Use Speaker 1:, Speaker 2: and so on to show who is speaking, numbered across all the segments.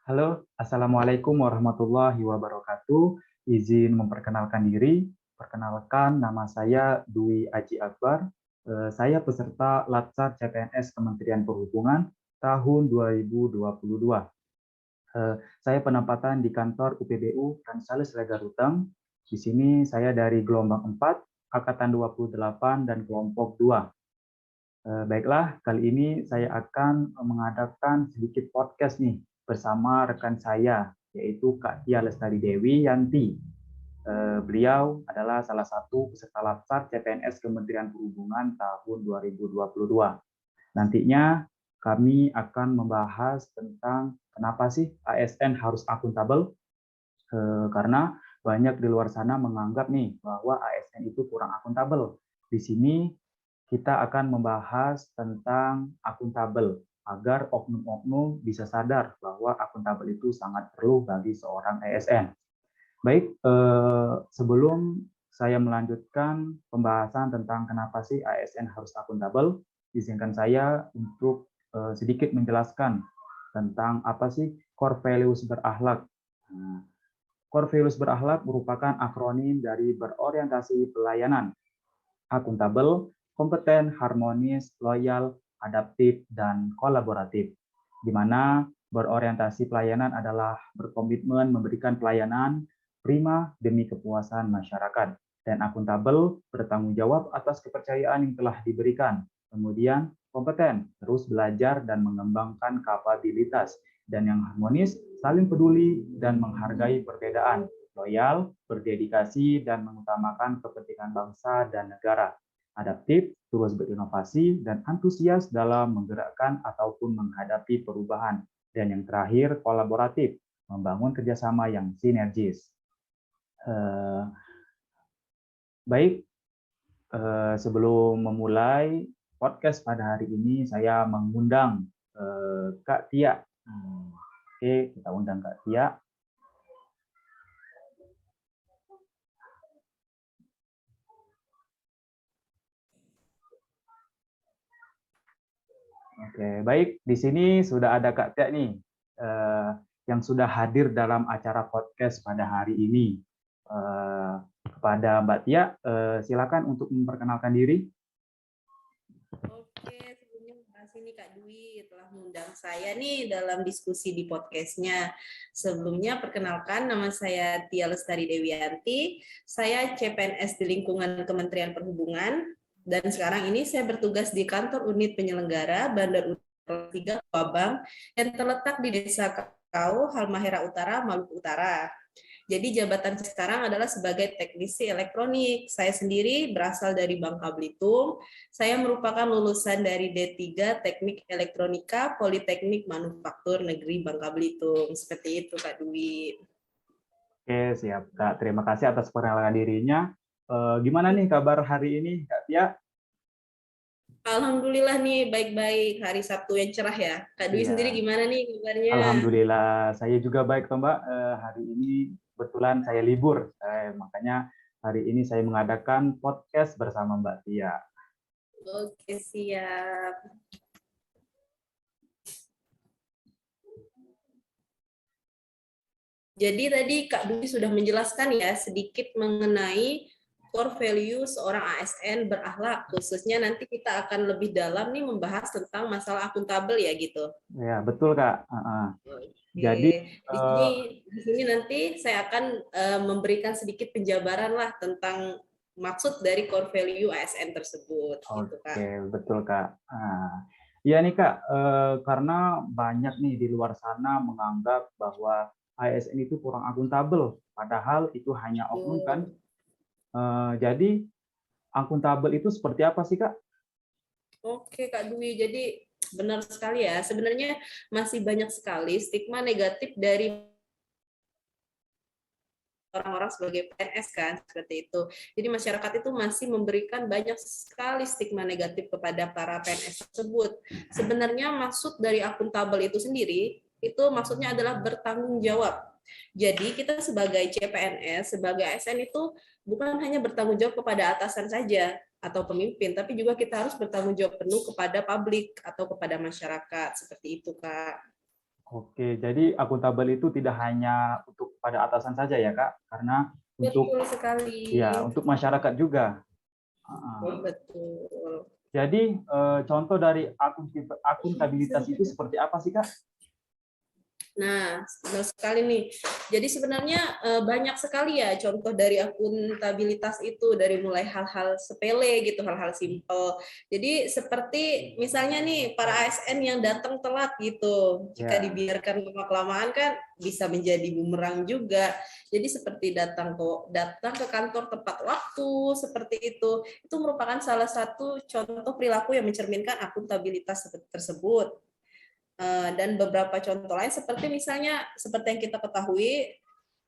Speaker 1: Halo, Assalamualaikum warahmatullahi wabarakatuh. Izin memperkenalkan diri. Perkenalkan, nama saya Dwi Aji Akbar. Saya peserta Latsar CPNS Kementerian Perhubungan tahun 2022. Saya penempatan di kantor UPBU Kansalis Legaruteng. Di sini saya dari gelombang 4, Angkatan 28 dan kelompok 2. Baiklah, kali ini saya akan mengadakan sedikit podcast nih bersama rekan saya, yaitu Kak Tia Lestari Dewi Yanti. Beliau adalah salah satu peserta Latsar CPNS Kementerian Perhubungan tahun 2022. Nantinya kami akan membahas tentang kenapa sih ASN harus akuntabel, karena banyak di luar sana menganggap nih bahwa ASN itu kurang akuntabel. Di sini kita akan membahas tentang akuntabel agar oknum-oknum bisa sadar bahwa akuntabel itu sangat perlu bagi seorang ASN. Baik, sebelum saya melanjutkan pembahasan tentang kenapa sih ASN harus akuntabel, izinkan saya untuk sedikit menjelaskan tentang apa sih core values berakhlak. Nah, core values berakhlak merupakan akronim dari berorientasi pelayanan, akuntabel, kompeten, harmonis, loyal, adaptif, dan kolaboratif, di mana berorientasi pelayanan adalah berkomitmen memberikan pelayanan prima demi kepuasan masyarakat, dan akuntabel bertanggung jawab atas kepercayaan yang telah diberikan. Kemudian kompeten, terus belajar dan mengembangkan kapabilitas, dan yang harmonis, saling peduli dan menghargai perbedaan, loyal, berdedikasi, dan mengutamakan kepentingan bangsa dan negara, adaptif, terus berinovasi, dan antusias dalam menggerakkan ataupun menghadapi perubahan, dan yang terakhir, kolaboratif, membangun kerjasama yang sinergis. Baik, sebelum memulai podcast pada hari ini, saya mengundang Kak Tia. Oke, kita undang Kak Tia. Oke, baik. Di sini sudah ada Kak Tia nih, yang sudah hadir dalam acara podcast pada hari ini. Kepada Mbak Tia, silakan untuk memperkenalkan diri.
Speaker 2: Oke, sebelumnya terima kasih nih Kak Dwi telah mengundang saya nih dalam diskusi di podcastnya. Sebelumnya perkenalkan, nama saya Tia Lestari Dewianti, saya CPNS di lingkungan Kementerian Perhubungan, dan sekarang ini saya bertugas di kantor unit penyelenggara Bandar Udara 3 Wabang yang terletak di Desa Kau, Halmahera Utara, Maluku Utara. Jadi jabatan sekarang adalah sebagai teknisi elektronik. Saya sendiri berasal dari Bangka Belitung. Saya merupakan lulusan dari D3 Teknik Elektronika Politeknik Manufaktur Negeri Bangka Belitung. Seperti itu, Kak Dwi.
Speaker 1: Oke, siap Kak. Terima kasih atas perkenalan dirinya. Gimana nih kabar hari ini, Kak Tia?
Speaker 2: Alhamdulillah nih, baik-baik. Hari Sabtu yang cerah ya. Kak Dwi sendiri
Speaker 1: Iya,
Speaker 2: gimana nih kabarnya?
Speaker 1: Alhamdulillah. Saya juga baik, toh, Mbak. Hari ini kebetulan saya libur, makanya hari ini saya mengadakan podcast bersama Mbak Tia.
Speaker 2: Oke, siap. Jadi tadi Kak Dwi sudah menjelaskan ya sedikit mengenai core value seorang ASN berakhlak. Khususnya nanti kita akan lebih dalam nih membahas tentang masalah akuntabel ya gitu.
Speaker 1: Ya, betul Kak.
Speaker 2: Oke.
Speaker 1: Jadi,
Speaker 2: Di sini nanti saya akan memberikan sedikit penjabaran lah tentang maksud dari core value ASN tersebut gitu Kak.
Speaker 1: oke, betul Kak. Iya nih Kak, karena banyak nih di luar sana menganggap bahwa ASN itu kurang akuntabel, padahal itu hanya oknum kan. Jadi akuntabel itu seperti apa sih Kak?
Speaker 2: Oke Kak Dwi, jadi benar sekali ya. Sebenarnya masih banyak sekali stigma negatif dari orang-orang sebagai PNS kan, seperti itu. Jadi masyarakat itu masih memberikan banyak sekali stigma negatif kepada para PNS tersebut. Sebenarnya maksud dari akuntabel itu sendiri, itu maksudnya adalah bertanggung jawab. Jadi kita sebagai CPNS, sebagai ASN itu bukan hanya bertanggung jawab kepada atasan saja atau pemimpin, tapi juga kita harus bertanggung jawab penuh kepada publik atau kepada masyarakat, seperti itu Kak.
Speaker 1: Oke, jadi akuntabel itu tidak hanya untuk pada atasan saja ya, Kak? Karena untuk
Speaker 2: Betul sekali.
Speaker 1: ya, untuk masyarakat juga. Heeh.
Speaker 2: Betul.
Speaker 1: Jadi, contoh dari akuntabilitas itu seperti apa sih, Kak?
Speaker 2: Nah, benar sekali nih. Jadi sebenarnya banyak sekali ya contoh dari akuntabilitas itu, dari mulai hal-hal sepele gitu, hal-hal simpel. Jadi seperti misalnya nih para ASN yang datang telat gitu, jika
Speaker 1: Ya,
Speaker 2: dibiarkan lama-kelamaan kan bisa menjadi bumerang juga. Jadi seperti datang ke kantor tepat waktu seperti itu merupakan salah satu contoh perilaku yang mencerminkan akuntabilitas tersebut. Dan beberapa contoh lain seperti misalnya seperti yang kita ketahui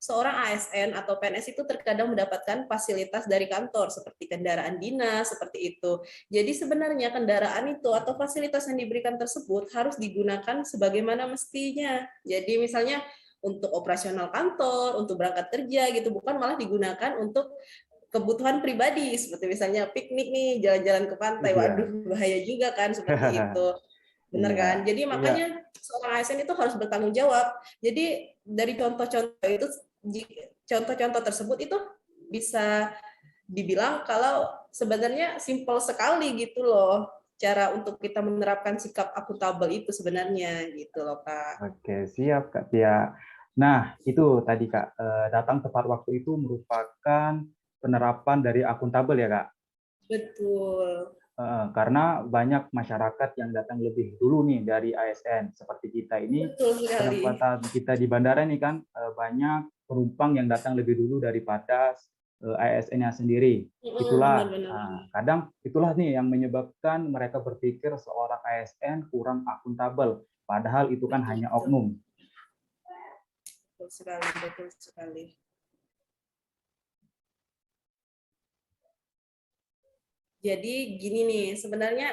Speaker 2: seorang ASN atau PNS itu terkadang mendapatkan fasilitas dari kantor seperti kendaraan dinas seperti itu. Jadi sebenarnya kendaraan itu atau fasilitas yang diberikan tersebut harus digunakan sebagaimana mestinya. Jadi misalnya untuk operasional kantor, untuk berangkat kerja gitu, bukan malah digunakan untuk kebutuhan pribadi seperti misalnya piknik nih, jalan-jalan ke pantai.
Speaker 1: iya.
Speaker 2: Waduh, bahaya juga kan seperti itu. Benar
Speaker 1: Iya,
Speaker 2: kan? Jadi
Speaker 1: iya,
Speaker 2: makanya seorang ASN itu harus bertanggung jawab. Jadi dari contoh-contoh itu, contoh-contoh tersebut itu bisa dibilang kalau sebenarnya simpel sekali gitu loh cara untuk kita menerapkan sikap akuntabel itu sebenarnya gitu loh Kak.
Speaker 1: oke, siap, Kak Tia. Nah, itu tadi, Kak, datang tepat waktu itu merupakan penerapan dari akuntabel ya, Kak?
Speaker 2: Betul.
Speaker 1: Karena banyak masyarakat yang datang lebih dulu nih dari ASN. Seperti kita ini,
Speaker 2: Betul sekali.
Speaker 1: penempatan kita di bandara ini kan banyak penumpang yang datang lebih dulu daripada ASN-nya sendiri. Itulah,
Speaker 2: Benar-benar.
Speaker 1: kadang itulah nih yang menyebabkan mereka berpikir seorang ASN kurang akuntabel. Padahal itu kan
Speaker 2: Betul,
Speaker 1: hanya
Speaker 2: betul.
Speaker 1: oknum.
Speaker 2: Betul sekali, betul sekali. Jadi gini nih, sebenarnya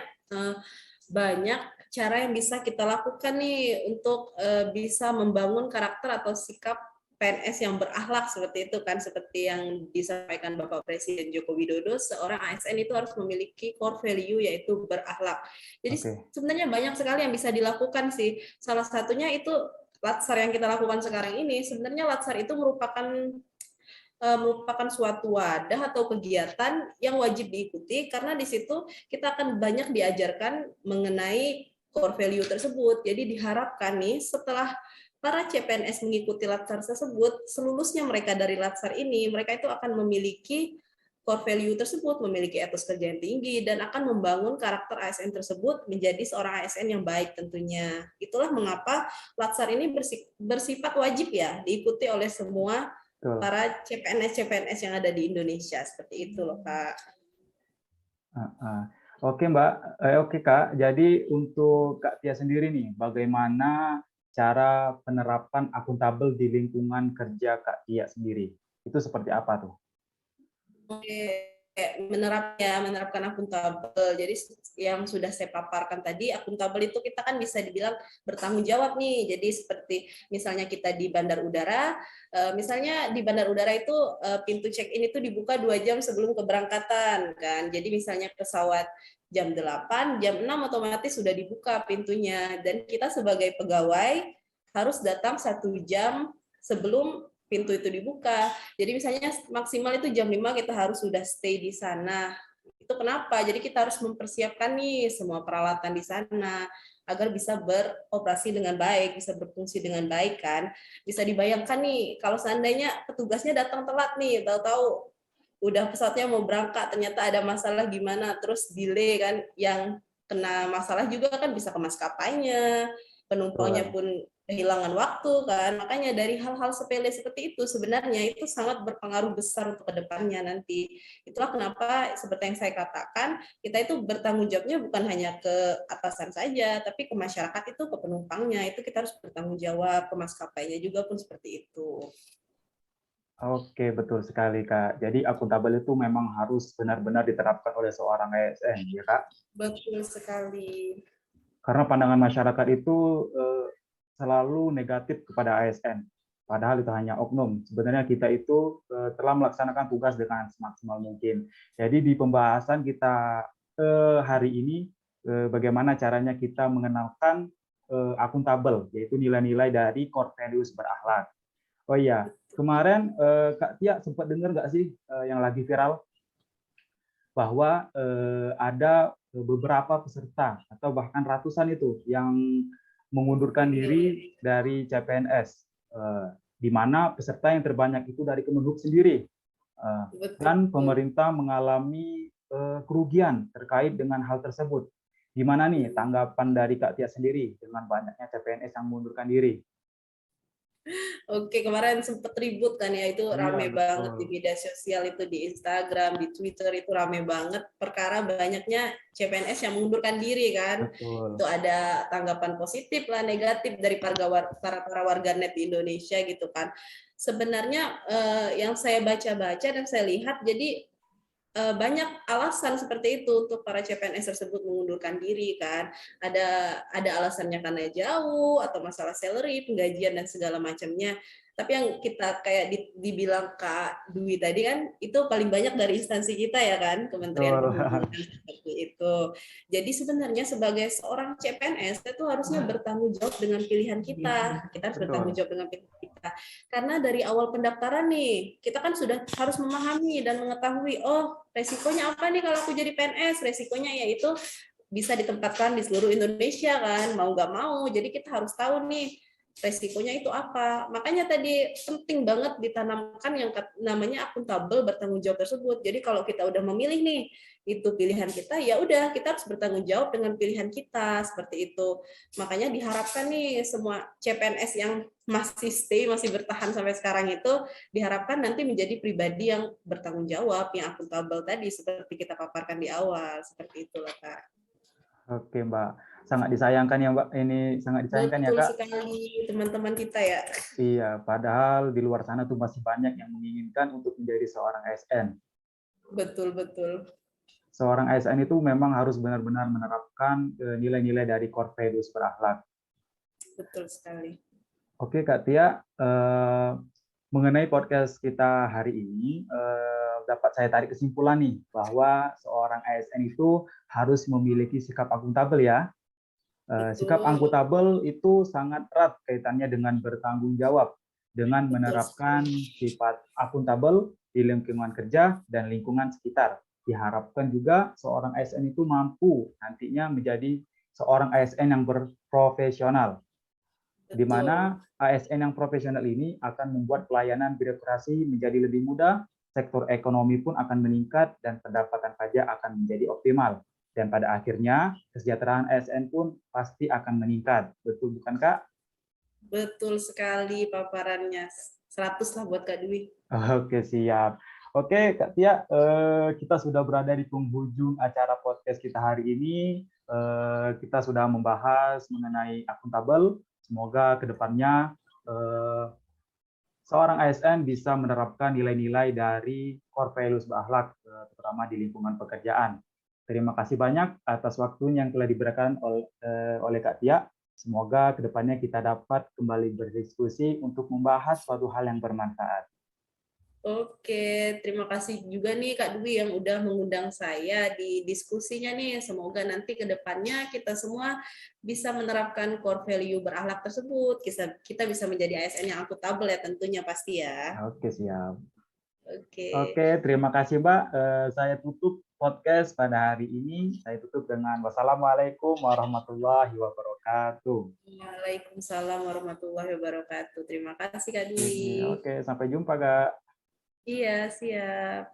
Speaker 2: banyak cara yang bisa kita lakukan nih untuk bisa membangun karakter atau sikap PNS yang berakhlak seperti itu kan, seperti yang disampaikan Bapak Presiden Joko Widodo, seorang ASN itu harus memiliki core value yaitu berakhlak. Jadi
Speaker 1: Oke,
Speaker 2: sebenarnya banyak sekali yang bisa dilakukan sih. Salah satunya itu Latsar yang kita lakukan sekarang ini. Sebenarnya Latsar itu merupakan suatu wadah atau kegiatan yang wajib diikuti karena di situ kita akan banyak diajarkan mengenai core value tersebut. Jadi diharapkan nih setelah para CPNS mengikuti Latsar tersebut, selulusnya mereka dari Latsar ini, mereka itu akan memiliki core value tersebut, memiliki etos kerja yang tinggi, dan akan membangun karakter ASN tersebut menjadi seorang ASN yang baik tentunya. Itulah mengapa Latsar ini bersifat wajib ya, diikuti oleh semua
Speaker 1: betul.
Speaker 2: para CPNS-CPNS yang ada di Indonesia. Seperti itu loh, Kak.
Speaker 1: Heeh. Oke, Mbak. Oke, Kak. Jadi untuk Kak Tia sendiri nih, bagaimana cara penerapan akuntabel di lingkungan kerja Kak Tia sendiri? Itu seperti apa tuh?
Speaker 2: Oke, menerapkan akuntabel. Jadi yang sudah saya paparkan tadi, akuntabel itu kita kan bisa dibilang bertanggung jawab nih. Jadi seperti misalnya kita di bandar udara, misalnya di bandar udara itu pintu check-in itu dibuka 2 jam sebelum keberangkatan kan. Jadi misalnya pesawat jam 8, jam 6 otomatis sudah dibuka pintunya. Dan kita sebagai pegawai harus datang 1 jam sebelum pintu itu dibuka. Jadi misalnya maksimal itu jam 5 kita harus sudah stay di sana. Itu kenapa? Jadi kita harus mempersiapkan nih semua peralatan di sana agar bisa beroperasi dengan baik, bisa berfungsi dengan baik kan. Bisa dibayangkan nih kalau seandainya petugasnya datang telat nih, tahu-tahu udah pesawatnya mau berangkat ternyata ada masalah gimana, terus delay kan, yang kena masalah juga kan bisa ke maskapainya, penumpangnya
Speaker 1: Betul.
Speaker 2: pun kehilangan waktu kan. Makanya dari hal-hal sepele seperti itu sebenarnya itu sangat berpengaruh besar untuk kedepannya nanti. Itulah kenapa seperti yang saya katakan, kita itu bertanggung jawabnya bukan hanya ke atasan saja, tapi ke masyarakat itu, ke penumpangnya itu kita harus bertanggung jawab, ke maskapainya juga pun seperti itu.
Speaker 1: Oke, betul sekali, Kak. Jadi akuntabel itu memang harus benar-benar diterapkan oleh seorang ASN, ya, Kak?
Speaker 2: Betul sekali.
Speaker 1: Karena pandangan masyarakat itu selalu negatif kepada ASN. Padahal itu hanya oknum. Sebenarnya kita itu telah melaksanakan tugas dengan semaksimal mungkin. Jadi di pembahasan kita hari ini, bagaimana caranya kita mengenalkan akuntabel, yaitu nilai-nilai dari core values berakhlak. Oh iya, kemarin Kak Tia sempat dengar nggak sih yang lagi viral bahwa ada beberapa peserta atau bahkan ratusan itu yang mengundurkan diri dari CPNS, di mana peserta yang terbanyak itu dari Kemenhub sendiri, dan pemerintah mengalami kerugian terkait dengan hal tersebut. Gimana nih tanggapan dari Kak Tia sendiri dengan banyaknya CPNS yang mengundurkan diri?
Speaker 2: Oke, kemarin sempat ribut kan ya, itu
Speaker 1: Iya,
Speaker 2: rame banget di
Speaker 1: betul.
Speaker 2: media sosial, itu di Instagram, di Twitter, itu rame banget perkara banyaknya CPNS yang mengundurkan diri kan.
Speaker 1: Betul.
Speaker 2: Itu ada tanggapan positif lah, negatif dari para warganet di Indonesia gitu kan. Sebenarnya yang saya baca-baca dan saya lihat, jadi banyak alasan seperti itu untuk para CPNS tersebut mengundurkan diri kan. Ada alasannya karena jauh atau masalah salary, penggajian dan segala macamnya. Tapi yang kita kayak dibilang Kak Dwi tadi kan, itu paling banyak dari instansi kita ya kan, Kementerian
Speaker 1: Betul.
Speaker 2: Perhubungan seperti itu. Jadi sebenarnya sebagai seorang CPNS itu harusnya bertanggung jawab dengan pilihan kita. Kita harus bertanggung
Speaker 1: Betul.
Speaker 2: jawab dengan pilihan kita. Karena dari awal pendaftaran nih, kita kan sudah harus memahami dan mengetahui, oh resikonya apa nih kalau aku jadi PNS? Resikonya yaitu bisa ditempatkan di seluruh Indonesia kan, mau nggak mau. Jadi kita harus tahu nih resikonya itu apa. Makanya tadi penting banget ditanamkan yang namanya akuntabel, bertanggung jawab tersebut. Jadi kalau kita udah memilih nih, itu pilihan kita, ya udah kita harus bertanggung jawab dengan pilihan kita seperti itu. Makanya diharapkan nih semua CPNS yang masih stay, masih bertahan sampai sekarang itu diharapkan nanti menjadi pribadi yang bertanggung jawab, yang akuntabel tadi seperti kita paparkan di awal, seperti itulah Kak.
Speaker 1: Oke Mbak, sangat disayangkan ya Mbak, ini sangat disayangkan ya
Speaker 2: Betul
Speaker 1: Kak.
Speaker 2: sekali teman-teman kita ya.
Speaker 1: Iya, padahal di luar sana tuh masih banyak yang menginginkan untuk menjadi seorang ASN.
Speaker 2: Betul betul.
Speaker 1: Seorang ASN itu memang harus benar-benar menerapkan nilai-nilai dari core values berakhlak.
Speaker 2: Betul sekali.
Speaker 1: Oke Kak Tia, mengenai podcast kita hari ini, dapat saya tarik kesimpulan nih bahwa seorang ASN itu harus memiliki sikap akuntabel ya. Sikap
Speaker 2: Betul.
Speaker 1: akuntabel itu sangat erat kaitannya dengan bertanggung jawab, dengan
Speaker 2: Betul
Speaker 1: menerapkan
Speaker 2: sekali.
Speaker 1: sifat akuntabel di lingkungan kerja dan lingkungan sekitar. Diharapkan juga seorang ASN itu mampu nantinya menjadi seorang ASN yang berprofesional, di
Speaker 2: Betul.
Speaker 1: mana ASN yang profesional ini akan membuat pelayanan birokrasi menjadi lebih mudah, sektor ekonomi pun akan meningkat, dan pendapatan pajak akan menjadi optimal. Dan pada akhirnya, kesejahteraan ASN pun pasti akan meningkat. Betul bukan, Kak?
Speaker 2: Betul sekali paparannya. 100 lah buat Kak Dwi.
Speaker 1: Oke, siap. Oke, Kak Tia, kita sudah berada di penghujung acara podcast kita hari ini. Kita sudah membahas mengenai akuntabel. Semoga kedepannya seorang ASN bisa menerapkan nilai-nilai dari core values berakhlak, terutama di lingkungan pekerjaan. Terima kasih banyak atas waktunya yang telah diberikan oleh Kak Tia. Semoga kedepannya kita dapat kembali berdiskusi untuk membahas suatu hal yang bermanfaat.
Speaker 2: Oke, terima kasih juga nih Kak Dwi yang udah mengundang saya di diskusinya nih. Semoga nanti ke depannya kita semua bisa menerapkan core value berakhlak tersebut. Kita bisa menjadi ASN yang akuntabel ya tentunya pasti ya.
Speaker 1: Oke, siap.
Speaker 2: Oke.
Speaker 1: Oke, terima kasih Mbak. Saya tutup podcast pada hari ini. Saya tutup dengan wassalamualaikum warahmatullahi wabarakatuh.
Speaker 2: Waalaikumsalam warahmatullahi wabarakatuh. Terima kasih Kak Dwi.
Speaker 1: Oke, sampai jumpa, Kak.
Speaker 2: Iya, siap.